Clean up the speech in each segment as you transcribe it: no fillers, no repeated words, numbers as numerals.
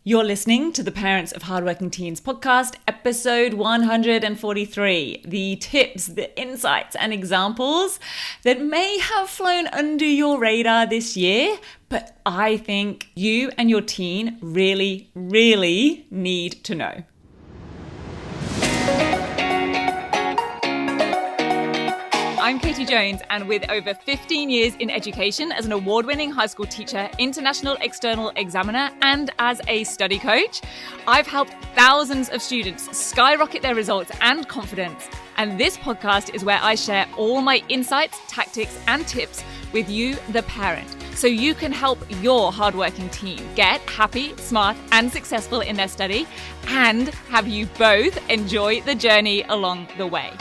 You're listening to the Parents of Hardworking Teens podcast, episode 143. The tips, the insights, and examples that may have flown under your radar this year, but I think you and your teen really, really need to know. I'm Katie Jones, and with over 15 years in education as an award-winning high school teacher, international external examiner, and as a study coach, I've helped thousands of students skyrocket their results and confidence. And this podcast is where I share all my insights, tactics, and tips with you, the parent, so you can help your hardworking teen get happy, smart, and successful in their study, and have you both enjoy the journey along the way.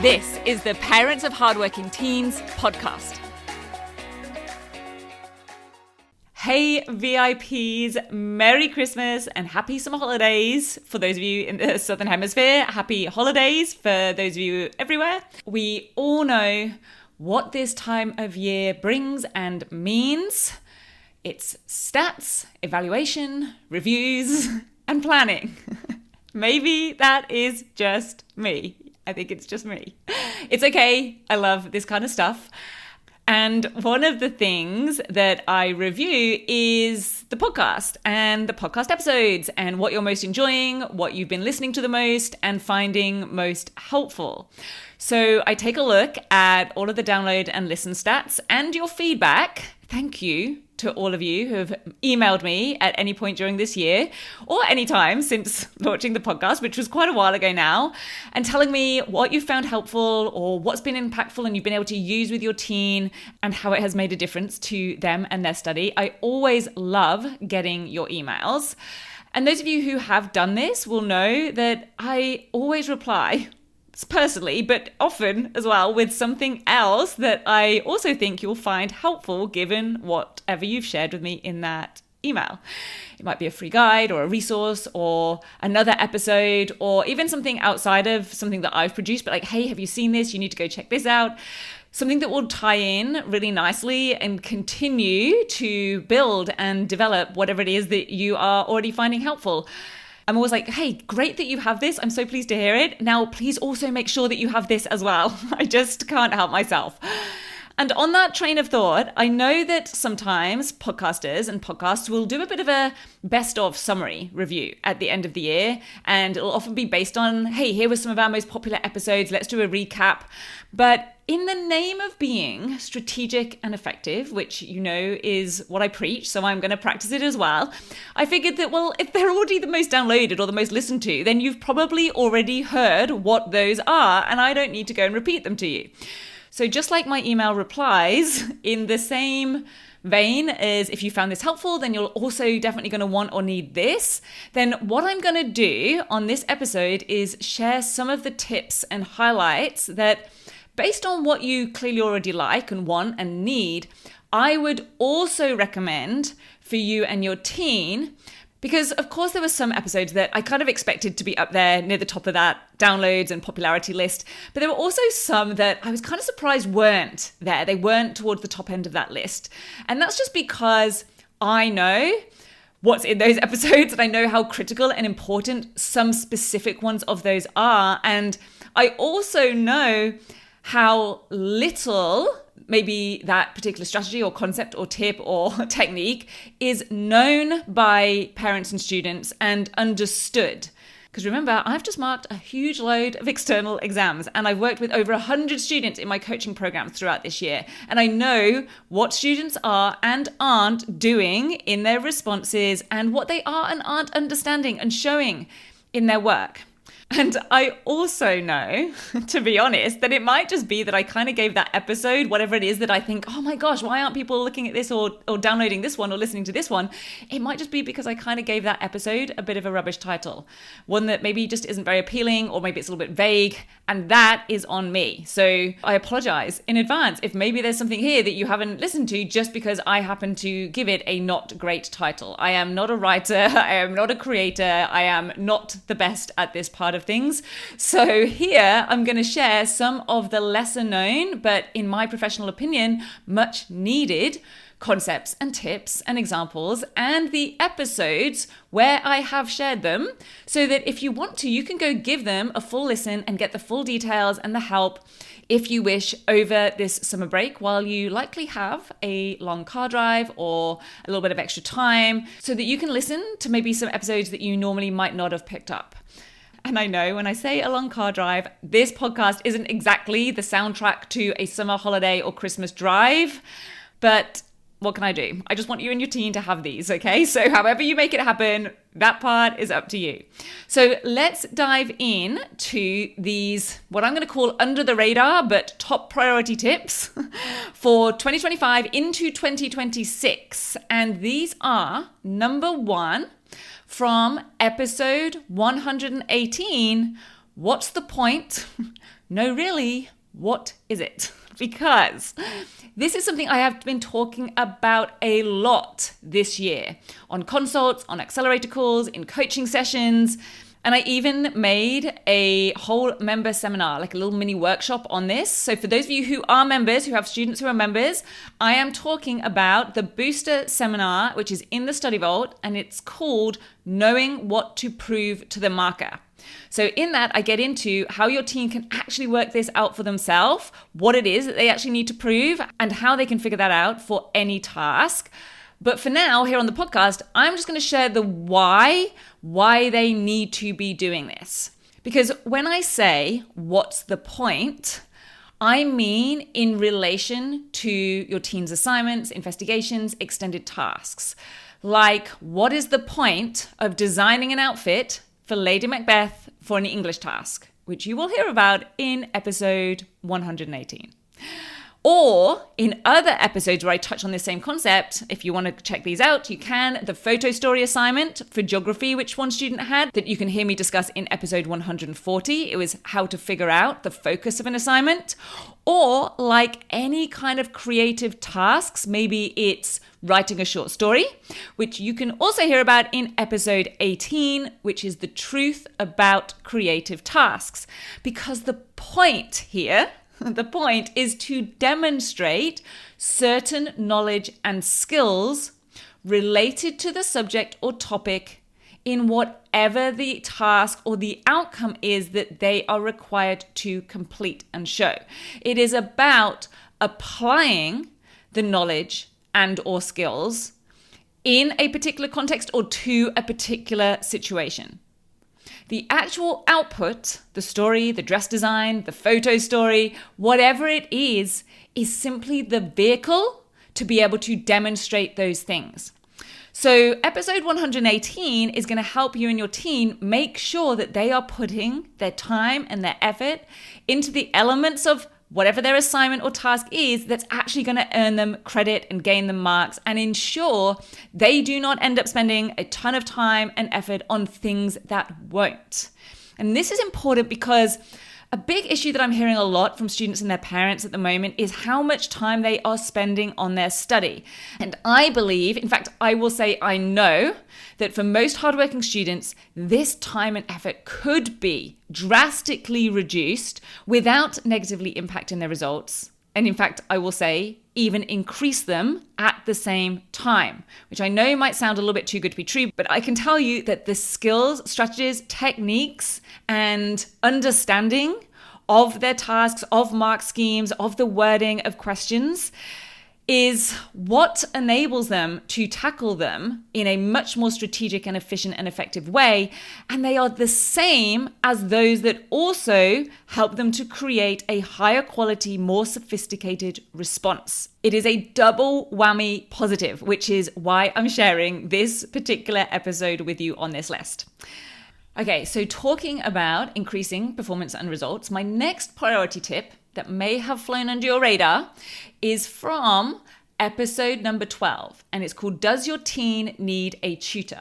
This is the Parents of Hardworking Teens podcast. Hey VIPs, Merry Christmas and happy summer holidays. For those of you in the Southern Hemisphere, happy holidays for those of you everywhere. We all know what this time of year brings and means. It's stats, evaluation, reviews, and planning. Maybe that is just me. I think it's just me. It's okay. I love this kind of stuff. And one of the things that I review is the podcast and the podcast episodes and what you're most enjoying, what you've been listening to the most and finding most helpful. So I take a look at all of the download and listen stats and your feedback. Thank you to all of you who have emailed me at any point during this year or any time since launching the podcast, which was quite a while ago now, and telling me what you found helpful or what's been impactful and you've been able to use with your teen and how it has made a difference to them and their study. I always love getting your emails. And those of you who have done this will know that I always reply personally, but often as well with something else that I also think you'll find helpful given whatever you've shared with me in that email. It might be a free guide or a resource or another episode or even something outside of something that I've produced, but like, hey, have you seen this? You need to go check this out. Something that will tie in really nicely and continue to build and develop whatever it is that you are already finding helpful. I'm always like, hey, great that you have this. I'm so pleased to hear it. Now, please also make sure that you have this as well. I just can't help myself. And on that train of thought, I know that sometimes podcasters and podcasts will do a bit of a best of summary review at the end of the year. And it'll often be based on, hey, here were some of our most popular episodes. Let's do a recap. But in the name of being strategic and effective, which you know is what I preach, so I'm going to practice it as well, I figured that, well, if they're already the most downloaded or the most listened to, then you've probably already heard what those are, and I don't need to go and repeat them to you. So just like my email replies, in the same vein as if you found this helpful, then you're also definitely going to want or need this. Then what I'm going to do on this episode is share some of the tips and highlights that, based on what you clearly already like and want and need, I would also recommend for you and your teen. Because of course there were some episodes that I kind of expected to be up there near the top of that downloads and popularity list. But there were also some that I was kind of surprised weren't there. They weren't towards the top end of that list. And that's just because I know what's in those episodes and I know how critical and important some specific ones of those are. And I also know how little maybe that particular strategy or concept or tip or technique is known by parents and students and understood. Because remember, I've just marked a huge load of external exams and I've worked with over 100 students in my coaching programs throughout this year. And I know what students are and aren't doing in their responses and what they are and aren't understanding and showing in their work. And I also know, to be honest, that it might just be that I kind of gave that episode, whatever it is that I think, oh my gosh, why aren't people looking at this or downloading this one or listening to this one? It might just be because I kind of gave that episode a bit of a rubbish title, one that maybe just isn't very appealing or maybe it's a little bit vague, and that is on me. So I apologize in advance if maybe there's something here that you haven't listened to just because I happen to give it a not great title. I am not a writer, I am not a creator, I am not the best at this part of things. So here I'm going to share some of the lesser known, but in my professional opinion, much needed concepts and tips and examples and the episodes where I have shared them, so that if you want to, you can go give them a full listen and get the full details and the help if you wish over this summer break, while you likely have a long car drive or a little bit of extra time, so that you can listen to maybe some episodes that you normally might not have picked up. And I know when I say a long car drive, this podcast isn't exactly the soundtrack to a summer holiday or Christmas drive, but what can I do? I just want you and your teen to have these, okay? So however you make it happen, that part is up to you. So let's dive in to these, what I'm going to call under the radar, but top priority tips for 2025 into 2026. And these are, number one, from episode 118, what's the point? No, really, what is it? Because this is something I have been talking about a lot this year on consults, on accelerator calls, in coaching sessions. And I even made a whole member seminar, like a little mini workshop on this. So for those of you who are members, who have students who are members, I am talking about the booster seminar, which is in the study vault, and it's called Knowing What to Prove to the Marker. So in that, I get into how your team can actually work this out for themselves, what it is that they actually need to prove, and how they can figure that out for any task. But for now, here on the podcast, I'm just going to share the why they need to be doing this. Because when I say, what's the point, I mean in relation to your team's assignments, investigations, extended tasks. Like, what is the point of designing an outfit for Lady Macbeth for an English task, which you will hear about in episode 118. Or in other episodes where I touch on this same concept, if you want to check these out, you can. The photo story assignment for geography, which one student had, that you can hear me discuss in episode 140. It was how to figure out the focus of an assignment. Or like any kind of creative tasks, maybe it's writing a short story, which you can also hear about in episode 18, which is the truth about creative tasks. Because the point here, the point is to demonstrate certain knowledge and skills related to the subject or topic in whatever the task or the outcome is that they are required to complete and show. It is about applying the knowledge and or skills in a particular context or to a particular situation. The actual output, the story, the dress design, the photo story, whatever it is simply the vehicle to be able to demonstrate those things. So episode 118 is going to help you and your team make sure that they are putting their time and their effort into the elements of whatever their assignment or task is that's actually going to earn them credit and gain them marks, and ensure they do not end up spending a ton of time and effort on things that won't. And this is important because a big issue that I'm hearing a lot from students and their parents at the moment is how much time they are spending on their study. And I believe, in fact, I will say I know that for most hardworking students, this time and effort could be drastically reduced without negatively impacting their results. And in fact, I will say even increase them at the same time, which I know might sound a little bit too good to be true, but I can tell you that the skills, strategies, techniques, and understanding of their tasks, of mark schemes, of the wording of questions is what enables them to tackle them in a much more strategic and efficient and effective way. And they are the same as those that also help them to create a higher quality, more sophisticated response. It is a double whammy positive, which is why I'm sharing this particular episode with you on this list. Okay, so talking about increasing performance and results, my next priority tip that may have flown under your radar is from episode number 12, and it's called Does Your Teen Need a Tutor?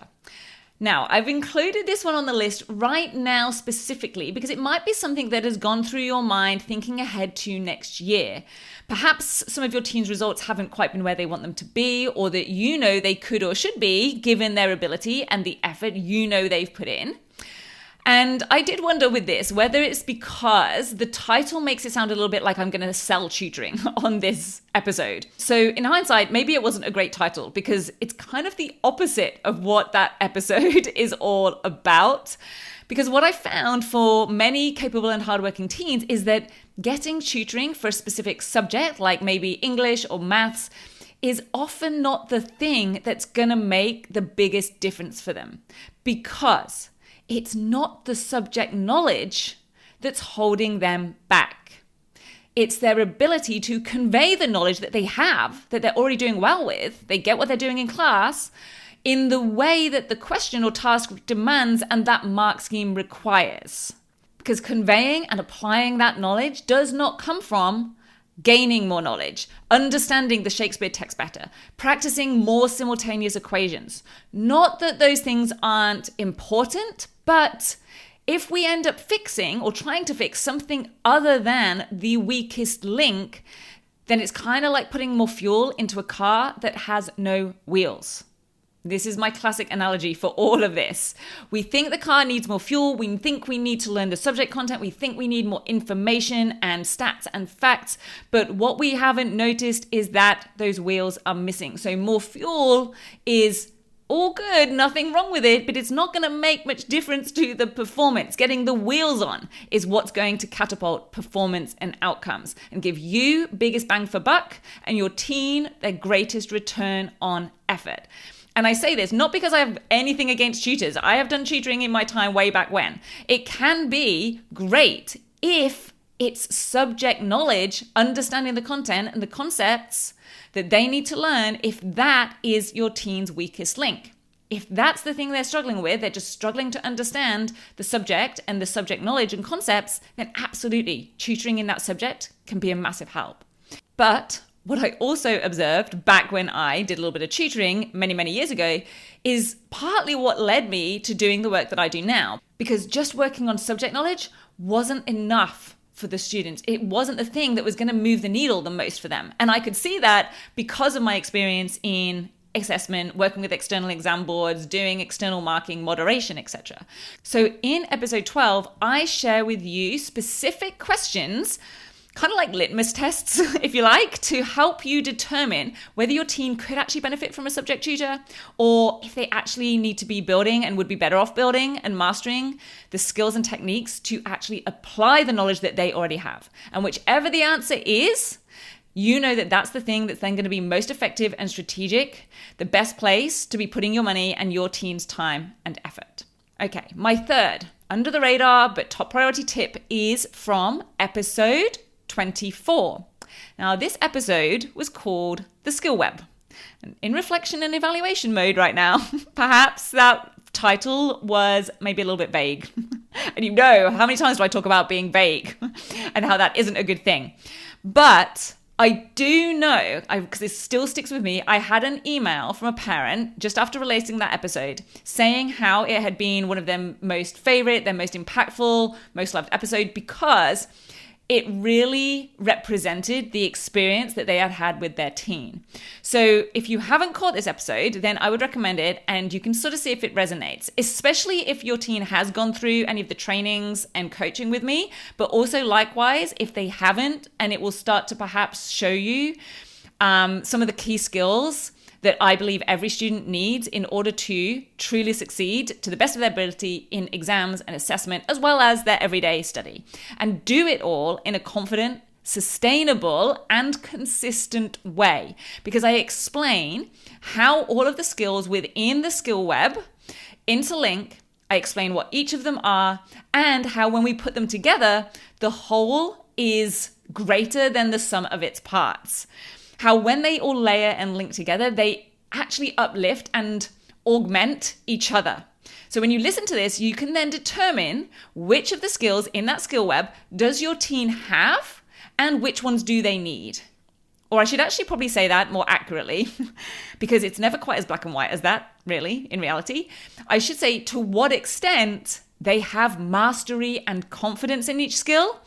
Now, I've included this one on the list right now specifically because it might be something that has gone through your mind thinking ahead to next year. Perhaps some of your teen's results haven't quite been where they want them to be, or that you know they could or should be given their ability and the effort you know they've put in. And I did wonder with this, whether it's because the title makes it sound a little bit like I'm going to sell tutoring on this episode. So in hindsight, maybe it wasn't a great title because it's kind of the opposite of what that episode is all about. Because what I found for many capable and hardworking teens is that getting tutoring for a specific subject, like maybe English or maths, is often not the thing that's going to make the biggest difference for them. Because it's not the subject knowledge that's holding them back. It's their ability to convey the knowledge that they have, that they're already doing well with, they get what they're doing in class, in the way that the question or task demands and that mark scheme requires. Because conveying and applying that knowledge does not come from gaining more knowledge, understanding the Shakespeare text better, practicing more simultaneous equations. Not that those things aren't important, but if we end up fixing or trying to fix something other than the weakest link, then it's kind of like putting more fuel into a car that has no wheels. This is my classic analogy for all of this. We think the car needs more fuel. We think we need to learn the subject content. We think we need more information and stats and facts. But what we haven't noticed is that those wheels are missing. So more fuel is all good, nothing wrong with it, but it's not going to make much difference to the performance. Getting the wheels on is what's going to catapult performance and outcomes and give you biggest bang for buck and your teen their greatest return on effort. And I say this not because I have anything against tutors. I have done tutoring in my time way back when. It can be great if it's subject knowledge, understanding the content and the concepts that they need to learn, if that is your teen's weakest link. If that's the thing they're struggling with, they're just struggling to understand the subject and the subject knowledge and concepts, then absolutely, tutoring in that subject can be a massive help. But what I also observed back when I did a little bit of tutoring many, many years ago is partly what led me to doing the work that I do now. Because just working on subject knowledge wasn't enough for the students. It wasn't the thing that was going to move the needle the most for them. And I could see that because of my experience in assessment, working with external exam boards, doing external marking, moderation, etc. So in episode 12, I share with you specific questions, kind of like litmus tests, if you like, to help you determine whether your teen could actually benefit from a subject tutor or if they actually need to be building and would be better off building and mastering the skills and techniques to actually apply the knowledge that they already have. And whichever the answer is, you know that that's the thing that's then going to be most effective and strategic, the best place to be putting your money and your teen's time and effort. Okay, my third under the radar but top priority tip is from episode 24. Now, this episode was called The Skill Web. And in reflection and evaluation mode right now, perhaps that title was maybe a little bit vague. And you know, how many times do I talk about being vague and how that isn't a good thing? But I do know, because this still sticks with me, I had an email from a parent just after releasing that episode saying how it had been one of their most favorite, their most impactful, most loved episode because it really represented the experience that they had had with their teen. So if you haven't caught this episode, then I would recommend it and you can sort of see if it resonates, especially if your teen has gone through any of the trainings and coaching with me, but also likewise, if they haven't, and it will start to perhaps show you some of the key skills that I believe every student needs in order to truly succeed to the best of their ability in exams and assessment, as well as their everyday study. And do it all in a confident, sustainable, and consistent way. Because I explain how all of the skills within the skill web interlink. I explain what each of them are and how when we put them together, the whole is greater than the sum of its parts. How when they all layer and link together, they actually uplift and augment each other. So when you listen to this, you can then determine which of the skills in that skill web does your teen have and which ones do they need. Or I should actually probably say that more accurately because it's never quite as black and white as that, really, in reality. I should say to what extent they have mastery and confidence in each skill,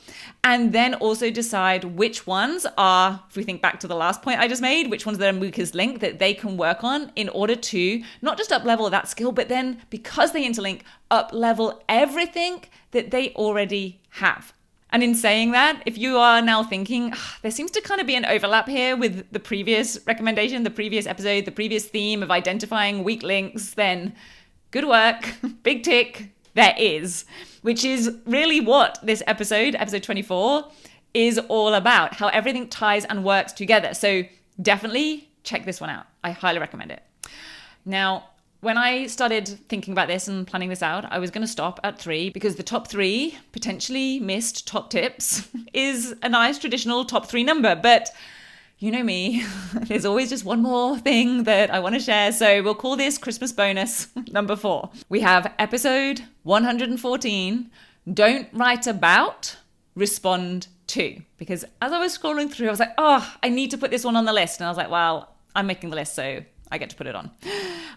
and then also decide which ones are, if we think back to the last point I just made, which ones are their weakest link that they can work on in order to not just up level that skill, but then because they interlink, up level everything that they already have. And in saying that, if you are now thinking, there seems to kind of be an overlap here with the previous recommendation, the previous episode, the previous theme of identifying weak links, then good work, big tick, there is, which is really what this episode 24, is all about, how everything ties and works together. So definitely check this one out. I highly recommend it. Now, when I started thinking about this and planning this out, I was going to stop at 3 because the top 3 potentially missed top tips is a nice traditional top 3 number. But you know me, there's always just one more thing that I want to share. So we'll call this Christmas bonus number 4. We have episode 114, don't write about, respond to. Because as I was scrolling through, I was like, I need to put this one on the list. And I was like, well, I'm making the list, so I get to put it on.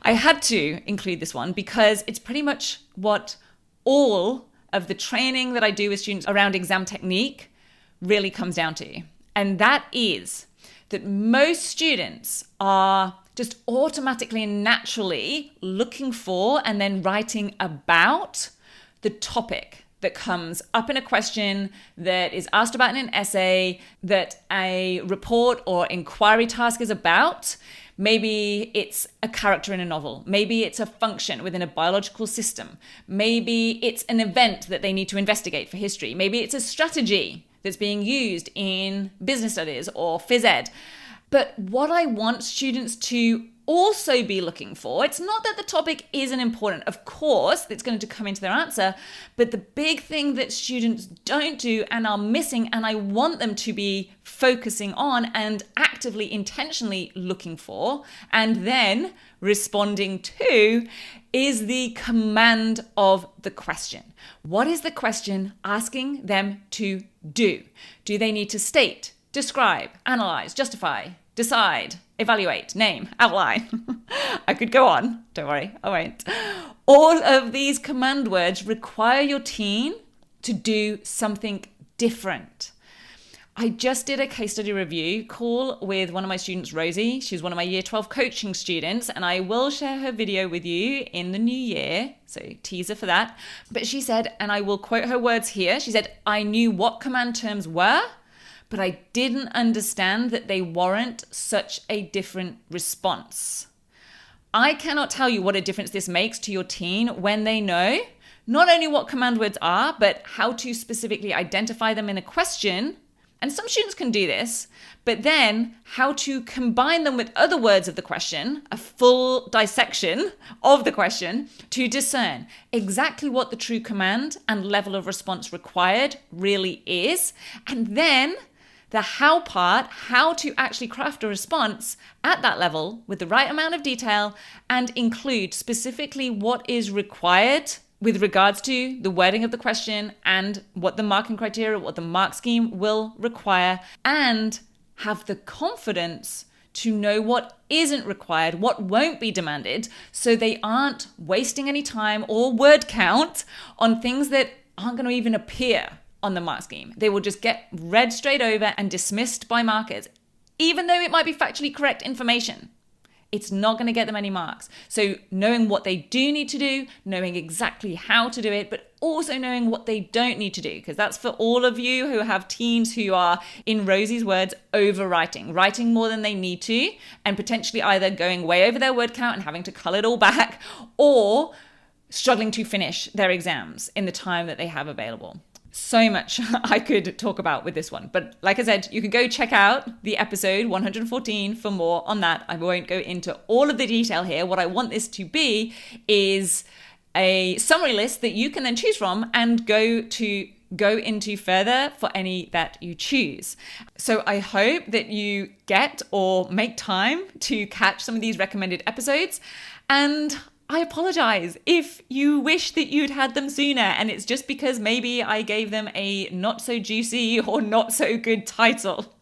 I had to include this one because it's pretty much what all of the training that I do with students around exam technique really comes down to. And that is that most students are just automatically and naturally looking for and then writing about the topic that comes up in a question, that is asked about in an essay, that a report or inquiry task is about. Maybe it's a character in a novel. Maybe it's a function within a biological system. Maybe it's an event that they need to investigate for history. Maybe it's a strategy that's being used in business studies or phys ed. But what I want students to also be looking for, it's not that the topic isn't important. Of course, it's going to come into their answer. But the big thing that students don't do and are missing, and I want them to be focusing on and actively, intentionally looking for, and then responding to, is the command of the question. What is the question asking them to do? Do they need to state, describe, analyze, justify, decide, evaluate, name, outline? I could go on. Don't worry, I won't. All of these command words require your teen to do something different. I just did a case study review call with one of my students, Rosie. She's one of my year 12 coaching students, and I will share her video with you in the new year. So teaser for that. But she said, and I will quote her words here, she said, I knew what command terms were, but I didn't understand that they warrant such a different response. I cannot tell you what a difference this makes to your teen when they know not only what command words are, but how to specifically identify them in a question. And some students can do this, but then how to combine them with other words of the question, a full dissection of the question, to discern exactly what the true command and level of response required really is. And then the how part, how to actually craft a response at that level with the right amount of detail and include specifically what is required with regards to the wording of the question and what the marking criteria, what the mark scheme will require, and have the confidence to know what isn't required, what won't be demanded, so they aren't wasting any time or word count on things that aren't going to even appear on the mark scheme. They will just get read straight over and dismissed by markers, even though it might be factually correct information. It's not going to get them any marks. So knowing what they do need to do, knowing exactly how to do it, but also knowing what they don't need to do, because that's for all of you who have teens who are, in Rosie's words, overwriting, writing more than they need to, and potentially either going way over their word count and having to cull it all back, or struggling to finish their exams in the time that they have available. So much I could talk about with this one. But like I said, you can go check out the episode 114 for more on that. I won't go into all of the detail here. What I want this to be is a summary list that you can then choose from and go into further for any that you choose. So I hope that you get or make time to catch some of these recommended episodes. And I apologize if you wish that you'd had them sooner and it's just because maybe I gave them a not so juicy or not so good title.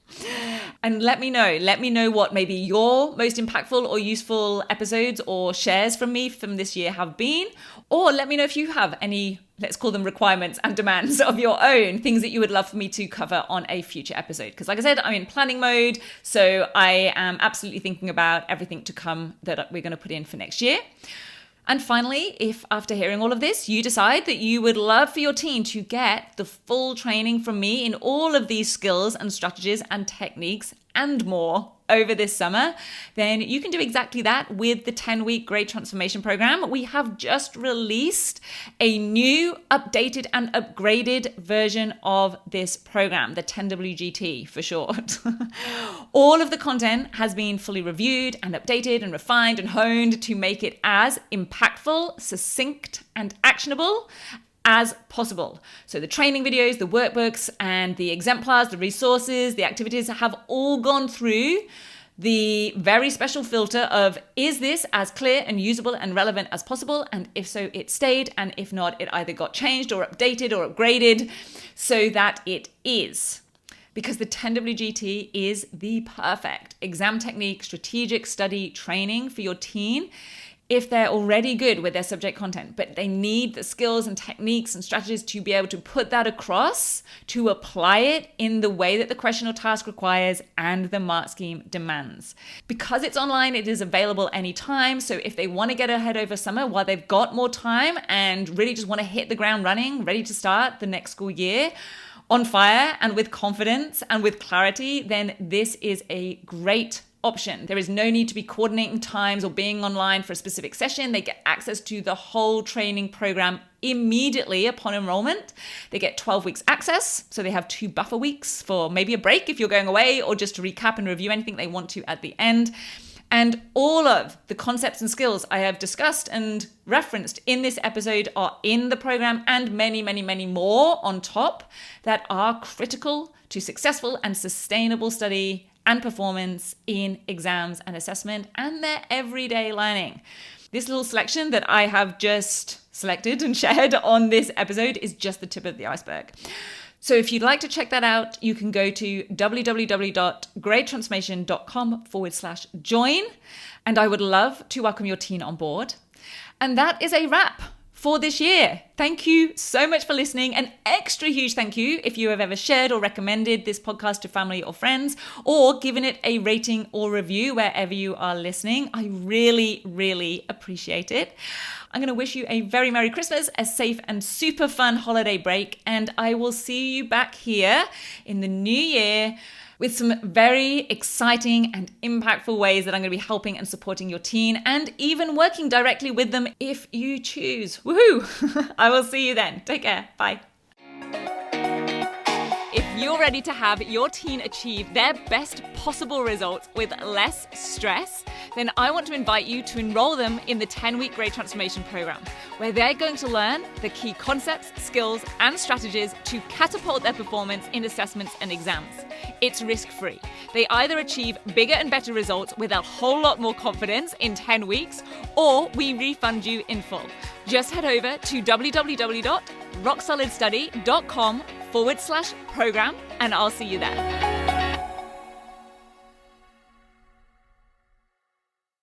And let me know what maybe your most impactful or useful episodes or shares from me from this year have been, or let me know if you have any let's call them requirements and demands of your own, things that you would love for me to cover on a future episode. Because like I said, I'm in planning mode, so I am absolutely thinking about everything to come that we're going to put in for next year. And finally, if after hearing all of this, you decide that you would love for your team to get the full training from me in all of these skills and strategies and techniques and more over this summer, then you can do exactly that with the 10-week Great Transformation Program. We have just released a new, updated and upgraded version of this program, the 10WGT for short. All of the content has been fully reviewed and updated and refined and honed to make it as impactful, succinct and actionable as possible. So the training videos, the workbooks, and the exemplars, the resources, the activities have all gone through the very special filter of, is this as clear and usable and relevant as possible? And if so, it stayed. And if not, it either got changed or updated or upgraded so that it is. Because the 10WGT is the perfect exam technique, strategic study training for your teen if they're already good with their subject content, but they need the skills and techniques and strategies to be able to put that across, to apply it in the way that the question or task requires and the mark scheme demands. Because it's online, it is available anytime. So if they want to get ahead over summer while they've got more time and really just want to hit the ground running, ready to start the next school year on fire and with confidence and with clarity, then this is a great option. There is no need to be coordinating times or being online for a specific session. They get access to the whole training program immediately upon enrollment. They get 12 weeks access. So they have 2 buffer weeks for maybe a break if you're going away or just to recap and review anything they want to at the end. And all of the concepts and skills I have discussed and referenced in this episode are in the program, and many, many, many more on top that are critical to successful and sustainable study and performance in exams and assessment and their everyday learning. This little selection that I have just selected and shared on this episode is just the tip of the iceberg. So if you'd like to check that out, you can go to www.greattransformation.com/join, and I would love to welcome your teen on board. And that is a wrap for this year. Thank you so much for listening. An extra huge thank you if you have ever shared or recommended this podcast to family or friends, or given it a rating or review wherever you are listening. I really, really appreciate it. I'm going to wish you a very Merry Christmas, a safe and super fun holiday break, and I will see you back here in the new year with some very exciting and impactful ways that I'm going to be helping and supporting your teen and even working directly with them if you choose. Woohoo! I will see you then. Take care. Bye. If you're ready to have your teen achieve their best possible results with less stress, then I want to invite you to enroll them in the 10-week Great Transformation Program, where they're going to learn the key concepts, skills, and strategies to catapult their performance in assessments and exams. It's risk-free. They either achieve bigger and better results with a whole lot more confidence in 10 weeks, or we refund you in full. Just head over to www.rocksolidstudy.com/program, and I'll see you there.